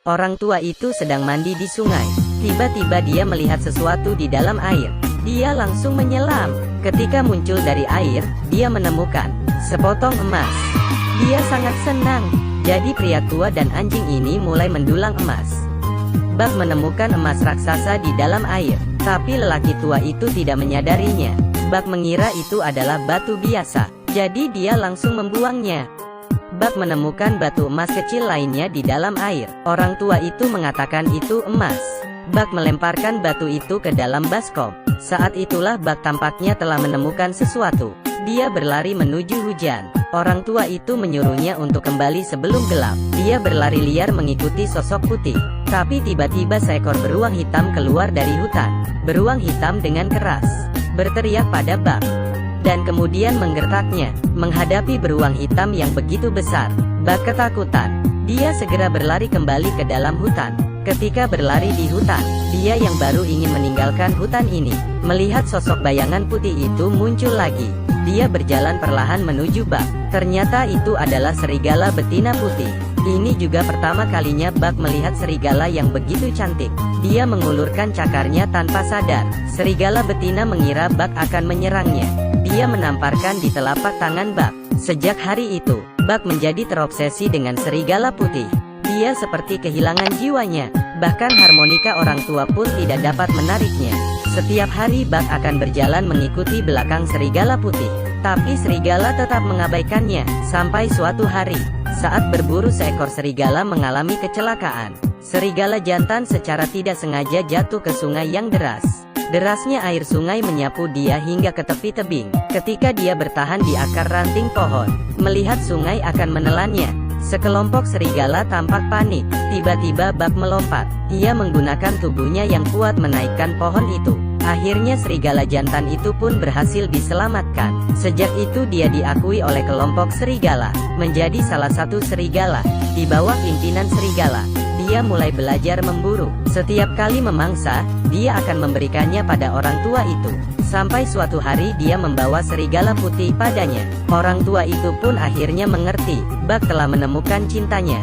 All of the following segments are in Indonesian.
Orang tua itu sedang mandi di sungai. Tiba-tiba dia melihat sesuatu di dalam air. Dia langsung menyelam. Ketika muncul dari air, dia menemukan sepotong emas. Dia sangat senang. Jadi pria tua dan anjing ini mulai mendulang emas. Buck menemukan emas raksasa di dalam air, tapi lelaki tua itu tidak menyadarinya. Buck mengira itu adalah batu biasa, jadi dia langsung membuangnya. Buck menemukan batu emas kecil lainnya di dalam air. Orang tua itu mengatakan itu emas. Buck melemparkan batu itu ke dalam baskom. Saat itulah Buck tampaknya telah menemukan sesuatu. Dia berlari menuju hujan. Orang tua itu menyuruhnya untuk kembali sebelum gelap. Dia berlari liar mengikuti sosok putih. Tapi tiba-tiba seekor beruang hitam keluar dari hutan. Beruang hitam dengan keras berteriak pada Buck, dan kemudian menggertaknya. Menghadapi beruang hitam yang begitu besar, Buck ketakutan. Dia segera berlari kembali ke dalam hutan. Ketika berlari di hutan, dia yang baru ingin meninggalkan hutan ini, melihat sosok bayangan putih itu muncul lagi. Dia berjalan perlahan menuju Buck. Ternyata itu adalah serigala betina putih. Ini juga pertama kalinya Buck melihat serigala yang begitu cantik. Dia mengulurkan cakarnya tanpa sadar. Serigala betina mengira Buck akan menyerangnya. Dia menamparkan di telapak tangan Buck. Sejak hari itu, Buck menjadi terobsesi dengan serigala putih. Dia seperti kehilangan jiwanya. Bahkan harmonika orang tua pun tidak dapat menariknya. Setiap hari Buck akan berjalan mengikuti belakang serigala putih. Tapi serigala tetap mengabaikannya. Sampai suatu hari, saat berburu seekor serigala mengalami kecelakaan. Serigala jantan secara tidak sengaja jatuh ke sungai yang deras. Derasnya air sungai menyapu dia hingga ke tepi tebing. Ketika dia bertahan di akar ranting pohon, melihat sungai akan menelannya, sekelompok serigala tampak panik. Tiba-tiba Buck melompat. Ia menggunakan tubuhnya yang kuat menaikkan pohon itu. Akhirnya serigala jantan itu pun berhasil diselamatkan. Sejak itu dia diakui oleh kelompok serigala, menjadi salah satu serigala. Di bawah pimpinan serigala, dia mulai belajar memburu. Setiap kali memangsa, dia akan memberikannya pada orang tua itu. Sampai suatu hari dia membawa serigala putih padanya. Orang tua itu pun akhirnya mengerti, Buck telah menemukan cintanya,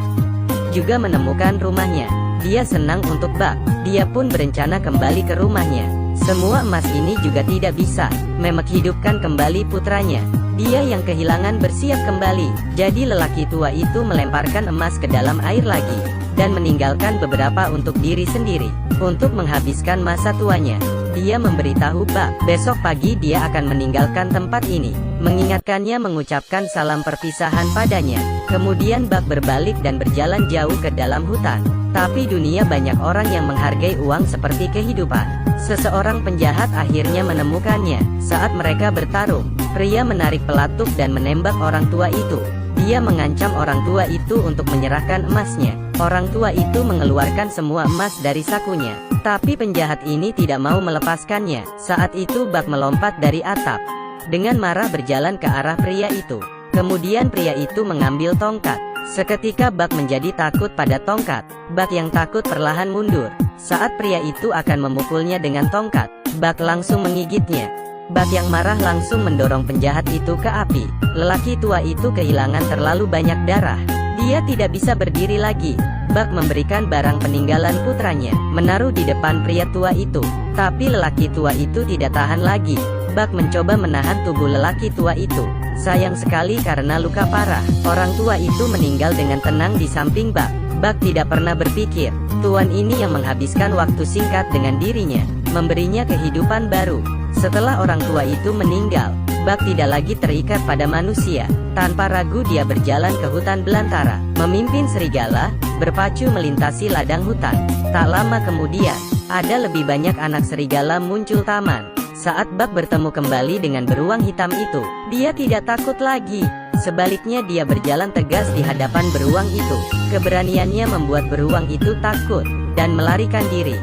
juga menemukan rumahnya. Dia senang untuk Buck. Dia pun berencana kembali ke rumahnya. Semua emas ini juga tidak bisa menghidupkan kembali putranya. Dia yang kehilangan bersiap kembali. Jadi lelaki tua itu melemparkan emas ke dalam air lagi, dan meninggalkan beberapa untuk diri sendiri. Untuk menghabiskan masa tuanya, dia memberitahu Buck, besok pagi dia akan meninggalkan tempat ini. Mengingatkannya mengucapkan salam perpisahan padanya. Kemudian Buck berbalik dan berjalan jauh ke dalam hutan. Tapi dunia banyak orang yang menghargai uang seperti kehidupan. Seseorang penjahat akhirnya menemukannya. Saat mereka bertarung, pria menarik pelatuk dan menembak orang tua itu. Dia mengancam orang tua itu untuk menyerahkan emasnya. Orang tua itu mengeluarkan semua emas dari sakunya. Tapi penjahat ini tidak mau melepaskannya. Saat itu Buck melompat dari atap, dengan marah berjalan ke arah pria itu. Kemudian pria itu mengambil tongkat. Seketika Buck menjadi takut pada tongkat. Buck yang takut perlahan mundur. Saat pria itu akan memukulnya dengan tongkat, Buck langsung menggigitnya. Buck yang marah langsung mendorong penjahat itu ke api. Lelaki tua itu kehilangan terlalu banyak darah. Dia tidak bisa berdiri lagi. Buck memberikan barang peninggalan putranya, menaruh di depan pria tua itu. Tapi lelaki tua itu tidak tahan lagi. Buck mencoba menahan tubuh lelaki tua itu. Sayang sekali karena luka parah. Orang tua itu meninggal dengan tenang di samping Buck. Buck tidak pernah berpikir, tuan ini yang menghabiskan waktu singkat dengan dirinya, memberinya kehidupan baru. Setelah orang tua itu meninggal, Buck tidak lagi terikat pada manusia. Tanpa ragu dia berjalan ke hutan belantara, memimpin serigala, berpacu melintasi ladang hutan. Tak lama kemudian, ada lebih banyak anak serigala muncul taman. Saat Buck bertemu kembali dengan beruang hitam itu, dia tidak takut lagi. Sebaliknya dia berjalan tegas di hadapan beruang itu. Keberaniannya membuat beruang itu takut, dan melarikan diri.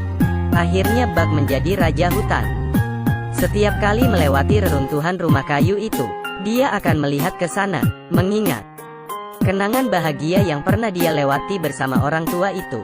Akhirnya Buck menjadi raja hutan. Setiap kali melewati reruntuhan rumah kayu itu, dia akan melihat ke sana, mengingat kenangan bahagia yang pernah dia lewati bersama orang tua itu.